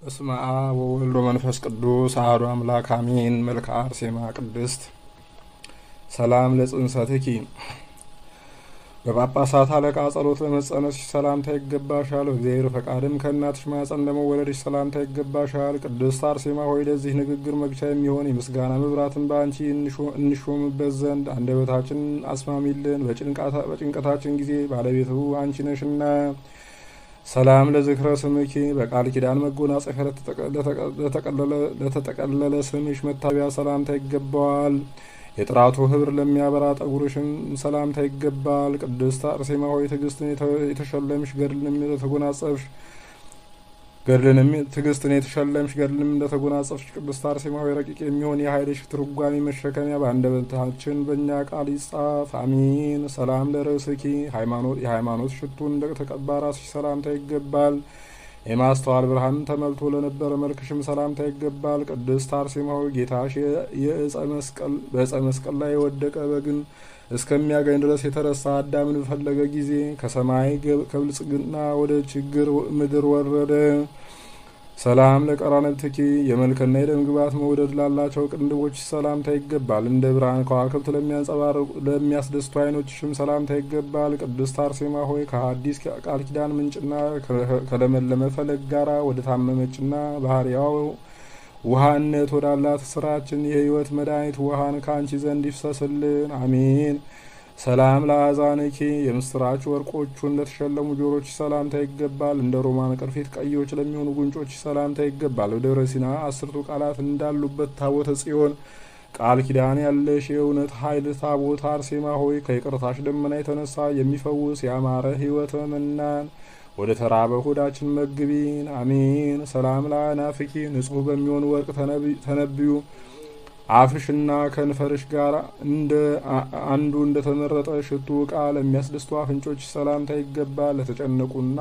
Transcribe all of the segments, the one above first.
በስመ አብ ወወልድ ወመንፈስ ቅዱስ አሐዱ አምላክ አሜን። መልክዓ አርሴማ ቅድስት ሰላም ለጽንሰትኪ በጳጳሳት አለቃ ጸሎት ለመጸነስሽ ሰላምታ ይገባሻል። እግዚአብሔር ፈቃድም ከእናትሽ ማኅፀን ለመወለድሽ ሰላምታ ይገባሻል። ቅድስት አርሴማ ሆይ ለዚህ ንግግር መግቻ የሚሆን የምስጋና መብራትን በአንቺ እንሾምበት ዘንድ አንደበታችን አስማሚልን። በጭንቀታችን ጊዜ ባለቤቱ አንቺ ነሽና። ሰላም ለዝክረ ስምኪ በቃል ኪዳን መጎናጸፊያ ለተጠቀለለ ስምሽ መታቢያ ሰላምታ ይገባዋል። የጥራቱ ህብር ለሚያበራ ጠጉርሽን ሰላምታ ይገባል። ቅድስት አርሴማ ሆይ ትዕግስትን የተሸለምሽ ገድልንም እንደተጎናጸፍሽ ቅድስት አርሴማ ሆይ ረቂቅ የሚሆን የኃይልሽ ትርጓሜ መሸከሚያ በአንደበታችን በእኛ ቃል ይጻፍ አሚን። ሰላም ለርእስኪ የሃይማኖት ሽቱ እንደተቀባ ራስሽ ሰላምታ ይገባል። የማስተዋል ብርሃን ተመልቶ ለነበረ መልክሽም ሰላምታ ይገባል። ቅድስት አርሴማ ሆይ ጌታሽ በዕፀ መስቀል ላይ የወደቀ በግን እስከሚያገኝ ድረስ የተረሳ አዳምን በፈለገ ጊዜ ከሰማይ ከብልጽግና ወደ ችግር ምድር ወረደ። ሰላም ለቀራንብትኪ የመልክና የደም ግባት መውደድ ላላቸው ቅንድቦች ሰላምታ ይገባል። እንደ ብርሃን ከዋክብት ለሚያንጸባርቁ ለሚያስደስቱ ዓይኖችሽም ሰላምታ ይገባል። ቅድስት አርሴማ ሆይ ከሐዲስ ቃል ኪዳን ምንጭና ከለመለመ ፈለግ ጋራ ወደ ታመመችና ባህሪያው ውሃነት ወዳላት ስራችን የህይወት መድኃኒት ውሃን ከአንቺ ዘንድ ይፍሰስልን አሜን። ሰላም ለአዛንኪ የምስራች ወርቆቹን ለተሸለሙ ጆሮች ሰላምታ ይገባል። እንደ ሮማን ቅርፊት ቀዮች ለሚሆኑ ጉንጮች ሰላምታ ይገባል። በደብረ ሲና 10ቱ ቃላት እንዳሉበት ታቦተ ጽዮን ቃል ኪዳን ያለሽ የእውነት ኃይል ታቦት አርሴማ ሆይ ከይቅርታሽ ደመና የተነሳ የሚፈውስ ያማረ ህይወተ መናን ወደ ተራበ ሆዳችን መግቢን አሜን። ሰላም ለአናፍኪ ንጹሕ በሚሆን ወርቅ ተነብዩ አፍሽና ከንፈርሽ ጋር አንዱ እንደተመረጠ ሽቱ ዕቃ ለሚያስደስቱ አፍንጮች ሰላምታ ይገባል። ለተጨነቁና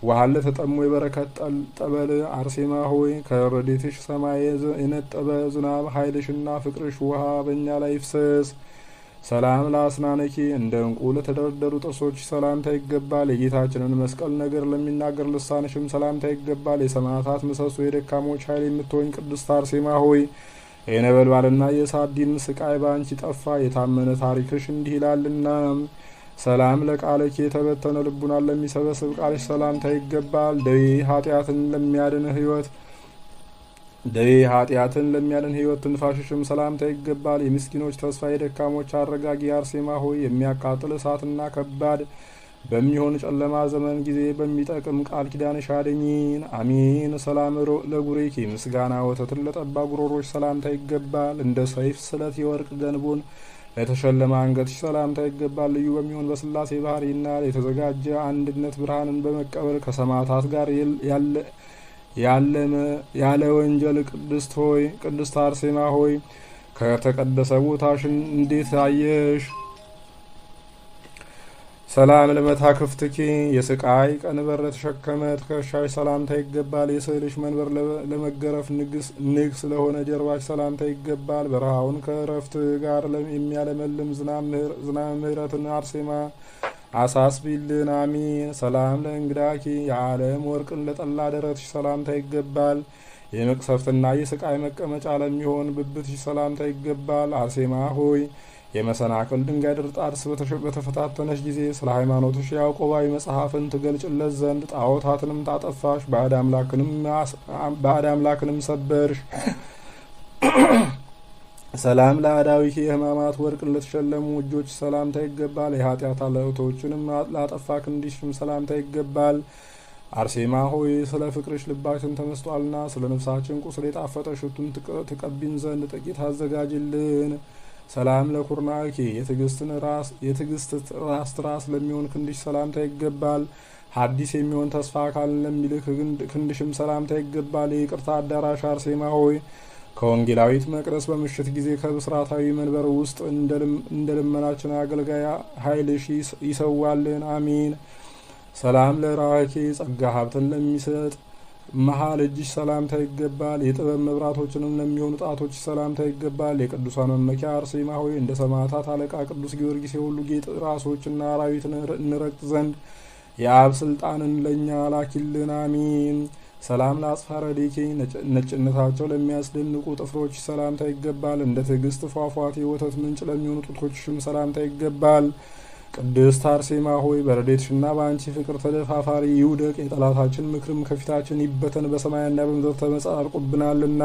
ውሃን ለተጠሙ የበረከት ጠበል አርሴማ ሆይ ከረድኤትሽ ሰማይ የነጠበ ዝናብ ኃይልሽና ፍቅርሽ ውሃ በእኛ ላይ ይፍሰስ። ሰላም ለአስናነኪ እንደ ዕንቁ ለተደረደሩ ጥርሶች ሰላምታ ይገባል። የጌታችንን መስቀል ነገር ለሚናገር ልሳንሽም ሰላምታ ይገባል። የሰማዕታት ምሰሶ የደካሞች ኃይል የምትሆኝ ቅድስት አርሴማ ሆይ የነበልባልና የእሳት ዲን ስቃይ በአንቺ ጠፋ። የታመነ ታሪክሽ እንዲህ ይላልና። ሰላም ለቃለኪ የተበተነ ልቡናን ለሚሰበስብ ቃልሽ ሰላምታ ይገባል። ደዌ ኃጢአትን ለሚያድን ሕይወት ትንፋሽሽም ሰላምታ ይገባል። የምስኪኖች ተስፋ የደካሞች አረጋጊ አርሴማ ሆይ የሚያቃጥል እሳትና ከባድ በሚሆን ጨለማ ዘመን ጊዜ በሚጠቅም ቃል ኪዳንሽ አድኝን አሚን። ሰላም ለጉሬኪ ምስጋና ወተትን ለጠባ ጉሮሮች ሰላምታ ይገባል። እንደ ሰይፍ ስለት የወርቅ ገንቦን ለተሸለመ አንገትሽ ሰላምታ ይገባል። ልዩ በሚሆን በስላሴ ባህሪና የተዘጋጀ አንድነት ብርሃንን በመቀበል ከሰማዕታት ጋር ያለ ወንጀል ቅድስት አርሴማ ሆይ ከተቀደሰ ቦታሽን እንዴት አየሽ? ሰላም ለመታክፍትኪ የስቃይ ቀንበር ለተሸከመ ትከሻሽ ሰላምታ ይገባል። የስዕልሽ መንበር ለመገረፍ ንግስ ለሆነ ጀርባሽ ሰላምታ ይገባል። በረሃውን ከእረፍት ጋር የሚያለመልም ዝናብ ምሕረትን አርሴማ አሳስቢልን አሚን። ሰላም ለእንግዳኪ የዓለም ወርቅን ለጠላ ደረትሽ ሰላምታ ይገባል። የመቅሰፍትና የስቃይ መቀመጫ ለሚሆን ብብትሽ ሰላምታ ይገባል። አርሴማ ሆይ የመሰናክል ድንጋይ ድርጣድስ በተፈታተነሽ ጊዜ ስለ ሃይማኖትሽ ያዕቆባዊ መጽሐፍን ትገልጭለት ዘንድ ጣዖታትንም ታጠፋሽ፣ ባዕድ አምላክንም ሰበርሽ። ሰላም ለአዳዊኪ የሕማማት ወርቅን ለተሸለሙ እጆች ሰላምታ ይገባል። የኃጢአት አለቶችንም ላጠፋ ክንዲሽም ሰላምታ ይገባል። አርሴማ ሆይ ስለ ፍቅርሽ ልባችን ተመስጧልና ስለ ነፍሳችን ቁስል የጣፈጠ ሽቱን ትቀቢን ዘንድ ጥቂት አዘጋጅልን። ሰላም ለኩርናኪ የትዕግስት ራስ ትራስ ለሚሆን ክንድሽ ሰላምታ ይገባል። ሐዲስ የሚሆን ተስፋ አካልን ለሚልክ ክንድሽም ሰላምታ ይገባል። የይቅርታ አዳራሽ አርሴማ ሆይ ከወንጌላዊት መቅደስ በምሽት ጊዜ ከብስራታዊ መንበር ውስጥ እንደ ልመናችን አገልጋይ ኃይልሽ ይሰዋልን አሚን። ሰላም ለራኪ ጸጋ ሀብትን ለሚሰጥ መሀል እጅሽ ሰላምታ ይገባል። የጥበብ መብራቶችንም ለሚሆኑ ጣቶች ሰላምታ ይገባል። የቅዱሳን መመኪያ አርሴማ ሆይ እንደ ሰማዕታት አለቃ ቅዱስ ጊዮርጊስ የሁሉ ጌጥ ራሶችና አራዊት እንረግጥ ዘንድ የአብ ስልጣንን ለእኛ ላኪልን አሚን። ሰላም ለአጽፋረዲኪ ነጭነታቸው ለሚያስደንቁ ጥፍሮች ሰላምታ ይገባል። እንደ ትዕግስት ፏፏቴ ወተት ምንጭ ለሚሆኑ ጡቶችሽም ሰላምታ ይገባል። ቅድስት አርሴማ ሆይ በረድኤትሽና በአንቺ ፍቅር ተደፋፋሪ ይውደቅ፣ የጠላታችን ምክርም ከፊታችን ይበተን፣ በሰማይና በምድር ተመጻድቆብናልና።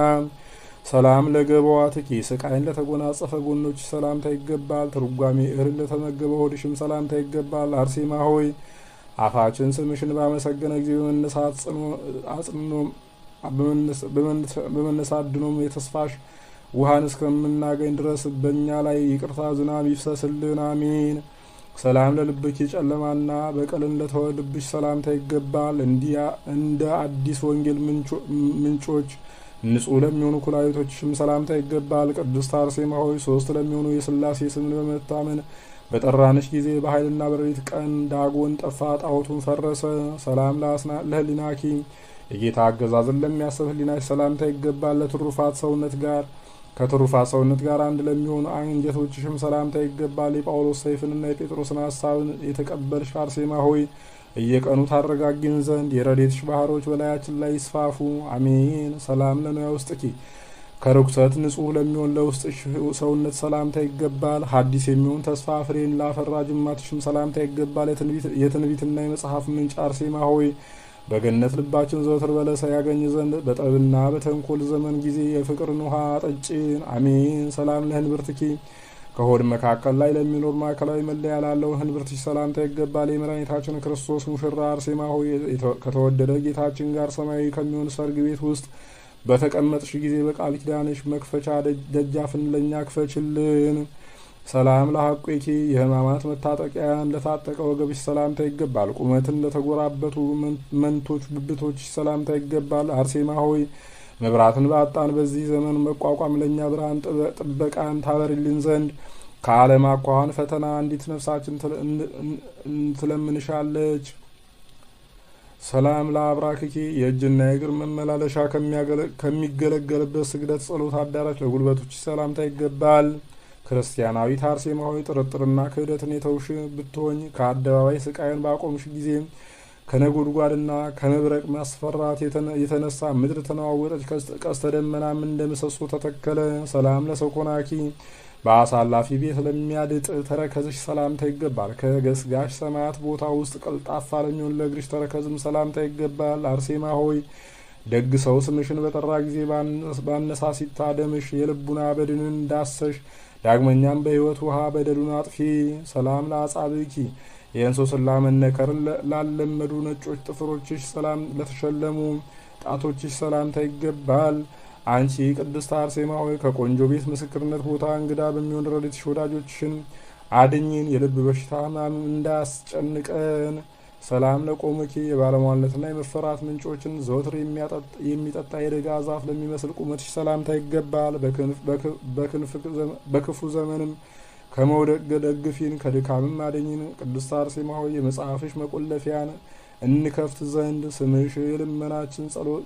ሰላም ለገበዋትኪ ስቃይን ለተጎናጸፈ ጎኖች ሰላምታ ይገባል። ትርጓሜ እህልን ለተመገበ ሆድሽም ሰላምታ ይገባል። አርሴማ ሆይ አፋችን ስምሽን ባመሰገነ ጊዜ በመነሳት ድኖም የተስፋሽ ውሃን እስከምናገኝ ድረስ በእኛ ላይ ይቅርታ ዝናብ ይፍሰስልን፣ አሜን። ሰላም ለልብኪ ጨለማና በቀልን ለተወ ልብሽ ሰላምታ ይገባል። እንደ አዲስ ወንጌል ምንጮች ንጹሕ ለሚሆኑ ኩላሊቶችሽም ሰላምታ ይገባል። ቅድስት አርሴማ ሆይ ሶስት ለሚሆኑ የሥላሴ ስምን በመታመን በጠራንሽ ጊዜ በኃይልና በሌሊት ቀን ዳጎን ጠፋ፣ ጣዖቱን ፈረሰ። ሰላም ለህሊናኪ የጌታ አገዛዝን ለሚያስብ ህሊናሽ ሰላምታ ይገባል። ከትሩፋት ሰውነት ጋር አንድ ለሚሆኑ አንጀቶችሽም ሰላምታ ይገባል። የጳውሎስ ሰይፍንና የጴጥሮስን ሀሳብን የተቀበልሽ አርሴማ ሆይ እየቀኑ ታረጋጊን ዘንድ የረድኤትሽ ባህሮች በላያችን ላይ ይስፋፉ፣ አሜን። ሰላም ለንዋየ ውስጥኪ ከርኩሰት ንጹሕ ለሚሆን ለውስጥሽ ሰውነት ሰላምታ ይገባል። ሐዲስ የሚሆን ተስፋ ፍሬን ላፈራ ጅማትሽም ሰላምታ ይገባል። የትንቢትና የመጽሐፍ ምንጭ አርሴማ ሆይ በገነት ልባችን ዘወትር በለሰ ያገኝ ዘንድ በጠብና በተንኮል ዘመን ጊዜ የፍቅርን ውሃ ጠጭን፣ አሜን። ሰላም ለህንብርትኪ ከሆድ መካከል ላይ ለሚኖር ማዕከላዊ መለያ ላለው ህንብርትሽ ሰላምታ ይገባል። የመድኃኒታችን ክርስቶስ ሙሽራ አርሴማ ሆይ ከተወደደ ጌታችን ጋር ሰማያዊ ከሚሆን ሰርግ ቤት ውስጥ በተቀመጥሽ ጊዜ በቃል ኪዳንሽ መክፈቻ ደጃፍን ለእኛ ክፈችልን። ሰላም ለሐቄኪ የሕማማት መታጠቂያን ለታጠቀ ወገብሽ ሰላምታ ይገባል። ቁመትን ለተጎራበቱ መንቶች ብብቶችሽ ሰላምታ ይገባል። አርሴማ ሆይ መብራትን ባጣን በዚህ ዘመን መቋቋም ለእኛ ብርሃን ጥበቃን ታበሪልን ዘንድ ከዓለም አኳኋን ፈተና አንዲት ነፍሳችን ትለምንሻለች። ሰላም ለአብራክኪ የእጅና የእግር መመላለሻ ከሚገለገልበት ስግደት ጸሎት አዳራሽ ለጉልበቶች ሰላምታ ይገባል። ክርስቲያናዊት አርሴማ ሆይ ጥርጥርና ክህደትን የተውሽ ብትሆኝ ከአደባባይ ስቃይን ባቆምሽ ጊዜ ከነጎድጓድና ከመብረቅ ማስፈራት የተነሳ ምድር ተነዋወጠች፣ ቀስተ ደመናም እንደ ምሰሶ ተተከለ። ሰላም ለሰኮናኪ በአሳላፊ ቤት ለሚያድጥ ተረከዝሽ ሰላምታ ይገባል። ከገስጋሽ ሰማያት ቦታ ውስጥ ቀልጣፋ ለሚሆን ለእግርሽ ተረከዝም ሰላምታ ይገባል። አርሴማ ሆይ ደግ ሰው ስምሽን በጠራ ጊዜ ባነሳሲታ ደምሽ የልቡና በድንን ዳሰሽ። ዳግመኛም በሕይወት ውሃ በደሉን አጥፊ። ሰላም ለአጻብኪ የእንሶስላ መነከርን ላለመዱ ነጮች ጥፍሮችሽ ሰላም ለተሸለሙ ጣቶችሽ ሰላምታ ይገባል። አንቺ ቅድስት አርሴማ ሆይ ከቆንጆ ቤት ምስክርነት ቦታ እንግዳ በሚሆን ረድኤትሽ ወዳጆችሽን አድኝን፣ የልብ በሽታ ሕማም እንዳያስጨንቀን። ሰላም ለቆምኪ የባለሟልነትና የመፈራት ምንጮችን ዘወትር የሚጠጣ የደጋ ዛፍ ለሚመስል ቁመትሽ ሰላምታ ይገባል። በክፉ ዘመንም ከመውደቅ ደግፊን፣ ከድካምም አድኝን። ቅድስት አርሴማ ሆይ የመጽሐፍሽ መቆለፊያን እንከፍት ዘንድ ስምሽ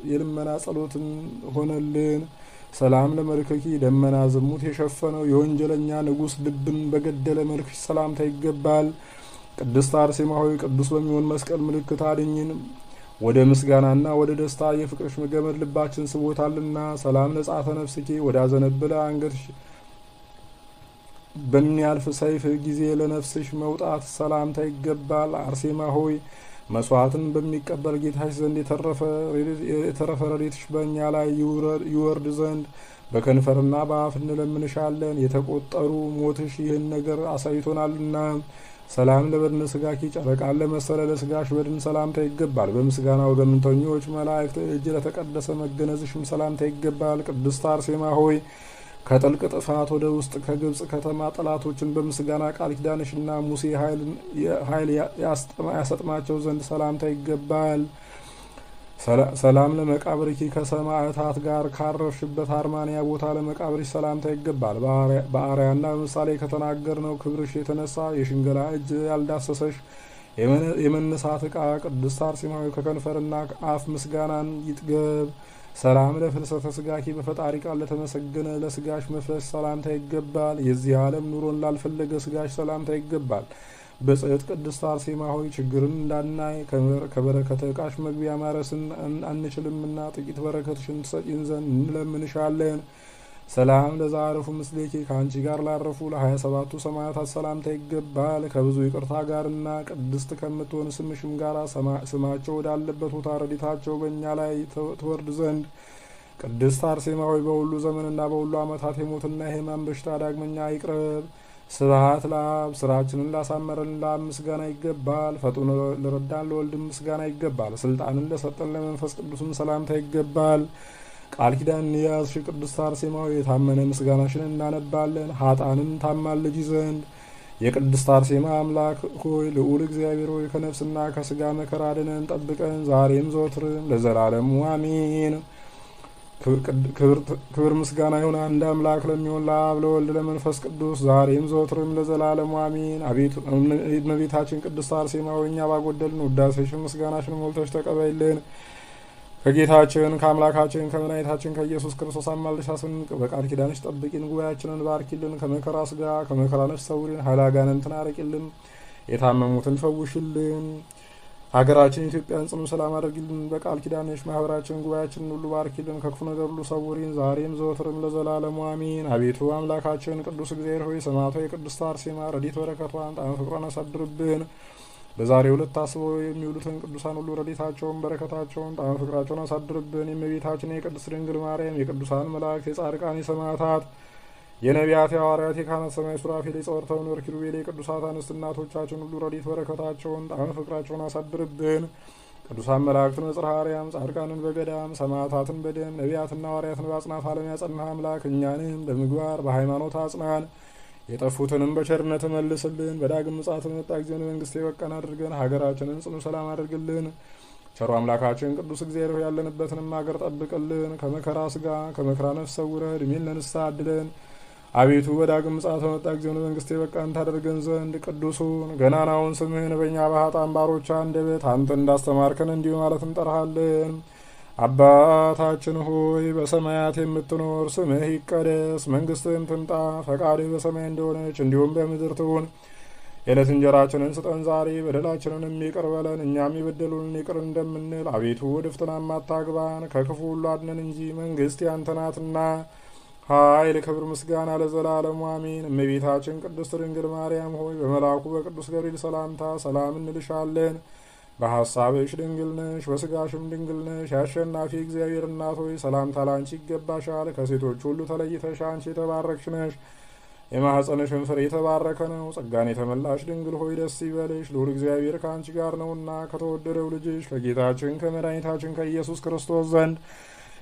የልመና ጸሎትን ሆነልን። ሰላም ለመልክኪ ደመና ዝሙት የሸፈነው የወንጀለኛ ንጉሥ ልብን በገደለ መልክሽ ሰላምታ ይገባል። ቅድስት አርሴማ ሆይ ቅዱስ በሚሆን መስቀል ምልክት አድኝን። ወደ ምስጋናና ወደ ደስታ የፍቅርሽ ገመድ ልባችን ስቦታልና። ሰላም ለጻፈ ነፍስኪ ወዳዘነበለ አንገትሽ በሚያልፍ ሰይፍ ጊዜ ለነፍስሽ መውጣት ሰላምታ ይገባል። አርሴማ ሆይ መስዋዕትን በሚቀበል ጌታሽ ዘንድ የተረፈ ረድኤትሽ በእኛ ላይ ይወርድ ዘንድ በከንፈርና በአፍ እንለምንሻለን። የተቆጠሩ ሞትሽ ይህን ነገር አሳይቶናልና። ሰላም ለበድነ ስጋኪ ጨረቃን ለመሰለ ለስጋሽ በድን ሰላምታ ይገባል። በምስጋና ወገምተኞች መላእክት እጅ ለተቀደሰ መገነዝሽም ሰላምታ ይገባል። ቅድስት አርሴማ ሆይ ከጥልቅ ጥፋት ወደ ውስጥ ከግብጽ ከተማ ጠላቶችን በምስጋና ቃል ኪዳንሽና ሙሴ ኃይል ያሰጥማቸው ዘንድ ሰላምታ ይገባል። ሰላም ለመቃብርኪ ከሰማዕታት ጋር ካረፍሽበት አርማንያ ቦታ ለመቃብርሽ ሰላምታ ይገባል። በአርያና በምሳሌ ከተናገርነው ክብርሽ የተነሳ የሽንገላ እጅ ያልዳሰሰሽ የመነሳት ዕቃ ቅድስት አርሴማ ሆይ ከከንፈርና አፍ ምስጋናን ይጥገብ። ሰላም ለፍልሰተ ስጋኪ በፈጣሪ ቃል ለተመሰገነ ለስጋሽ መፍረስ ሰላምታ ይገባል። የዚህ ዓለም ኑሮን ላልፈለገ ስጋሽ ሰላምታ ይገባል። ብጽዕት ቅድስት አርሴማ ሆይ ችግርን እንዳናይ ከበረከተ ዕቃሽ መግቢያ ማረስን አንችልምና ጥቂት በረከትሽን ትሰጪን ዘንድ እንለምንሻለን። ሰላም ለዘአረፉ ምስሌኪ ከአንቺ ጋር ላረፉ ለ27ቱ ሰማዕታት ሰላምታ ይገባል። ከብዙ ይቅርታ ጋርና ቅድስት ከምትሆን ስምሽም ጋር ስማቸው ወዳለበት ቦታ ረድኤታቸው በእኛ ላይ ትወርድ ዘንድ ቅድስት አርሴማ ሆይ በሁሉ ዘመንና በሁሉ ዓመታት የሞትና የሕማም በሽታ ዳግመኛ ይቅረብ። ስብሐት ለአብ ስራችንን ላሳመረን ለአብ ምስጋና ይገባል። ፈጥኖ ለረዳን ለወልድም ምስጋና ይገባል። ስልጣንን ለሰጠን ለመንፈስ ቅዱስም ሰላምታ ይገባል። ቃል ኪዳን ያዝሽ ቅድስት አርሴማ ሆይ የታመነ ምስጋናሽን እናነባለን። ኃጥአንን ታማልጂ ዘንድ የቅድስት አርሴማ አምላክ ሆይ ልዑል እግዚአብሔር ሆይ ከነፍስና ከስጋ መከራ አድነን ጠብቀን ዛሬም ዘወትርም ለዘላለሙ አሜን። ክብር ምስጋና ይሁን አንድ አምላክ ለሚሆን ለአብ ለወልድ ለመንፈስ ቅዱስ ዛሬም ዘወትርም ለዘላለሙ አሜን። አቤቱ እመቤታችን ቅድስት አርሴማ ሆይ እኛ ባጎደልን ውዳሴሽን ምስጋናሽን ሞልተሽ ተቀበይልን። ከጌታችን ከአምላካችን ከመድኃኒታችን ከኢየሱስ ክርስቶስ አማልደሽ አስንቅ በቃል ኪዳንሽ ጠብቂን። ጉባኤያችንን ባርኪልን። ከመከራ ስጋ ከመከራ ነፍስ ሰውሪን። ኃይለ አጋንንትን አርቂልን። የታመሙትን ፈውሽልን። ሀገራችን ኢትዮጵያን ጽኑ ሰላም አድርጊልን። በቃል ኪዳንሽ ማህበራችን ጉባኤያችንን ሁሉ ባርኪልን። ከክፉ ነገር ሁሉ ሰውሪን ዛሬም ዘወትርም ለዘላለሙ አሜን። አቤቱ አምላካችን ቅዱስ እግዚአብሔር ሆይ ሰማዕቷ የቅድስት አርሴማ ረድኤት በረከቷን ጣዕመ ፍቅሯን አሳድርብን። በዛሬው ዕለት ታስበው የሚውሉትን ቅዱሳን ሁሉ ረድኤታቸውን በረከታቸውን ጣዕመ ፍቅራቸውን አሳድርብን። የእመቤታችን የቅድስት ድንግል ማርያም የቅዱሳን መላእክት የጻድቃን የሰማዕታት የነቢያት የሐዋርያት የካህናት ሰማይ ሱራፌል የጸወርተ መንበር ኪሩቤል የቅዱሳት አንስት እናቶቻችን ሁሉ ረድኤት በረከታቸውን ጣዕመ ፍቅራቸውን አሳድርብን። ቅዱሳን መላእክትን በጽርሐ አርያም ጻድቃንን በገዳም ሰማዕታትን በደም ነቢያትና ሐዋርያትን በአጽናፈ ዓለም ያጸናህ አምላክ እኛንም በምግባር በሃይማኖት አጽናን። የጠፉትንም በቸርነት መልስልን። በዳግም ምጽአት በመጣ ጊዜ መንግስት የበቃን አድርገን ሀገራችንን ጽኑ ሰላም አድርግልን። ቸሩ አምላካችን ቅዱስ እግዚአብሔር ያለንበትንም ሀገር ጠብቅልን። ከመከራ ስጋ ከመከራ ነፍስ ሰውረህ ዕድሜን ለንስሐ አድለን። አቤቱ በዳግም ምጽአት በመጣ ጊዜ መንግስት የበቃን ታደርገን ዘንድ ቅዱሱን ገናናውን ስምህን በእኛ በኃጥአን ባሮች አንደበት አንተ እንዳስተማርከን እንዲሁ ማለት እንጠራሃለን። አባታችን ሆይ በሰማያት የምትኖር ስምህ ይቀደስ፣ መንግስትህም ትምጣ፣ ፈቃድህ በሰማይ እንደሆነች እንዲሁም በምድር ትሁን። የዕለት እንጀራችንን ስጠን ዛሬ፣ በደላችንንም ይቅር በለን እኛም የበደሉንን ይቅር እንደምንል። አቤቱ ወደ ፈተናም አታግባን፣ ከክፉ ሁሉ አድነን እንጂ መንግስት ያንተ ናትና ኃይል፣ ክብር፣ ምስጋና ለዘላለሙ አሜን። እመቤታችን ቅድስት ድንግል ማርያም ሆይ በመልአኩ በቅዱስ ገብርኤል ሰላምታ ሰላም እንልሻለን። በሐሳብሽ ድንግል ነሽ፣ በስጋሽም ድንግል ነሽ። የአሸናፊ እግዚአብሔር እናት ሆይ ሰላምታ ላንቺ ይገባሻል። ከሴቶች ሁሉ ተለይተሽ አንቺ የተባረክሽ ነሽ፣ የማኅፀንሽም ፍሬ የተባረከ ነው። ጸጋን የተመላሽ ድንግል ሆይ ደስ ይበልሽ፣ ልዑል እግዚአብሔር ከአንቺ ጋር ነውና ከተወደደው ልጅሽ ከጌታችን ከመድኃኒታችን ከኢየሱስ ክርስቶስ ዘንድ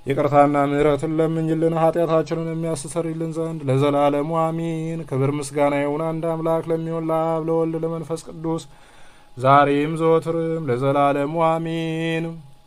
ይቅርታና ምሕረትን ለምኝልን ኃጢአታችንን የሚያስተሰርይልን ዘንድ ለዘላለሙ አሜን። ክብር ምስጋና ይሁን አንድ አምላክ ለሚሆን ለአብ ለወልድ ለመንፈስ ቅዱስ ዛሬም ዘወትርም ለዘላለሙ አሜን።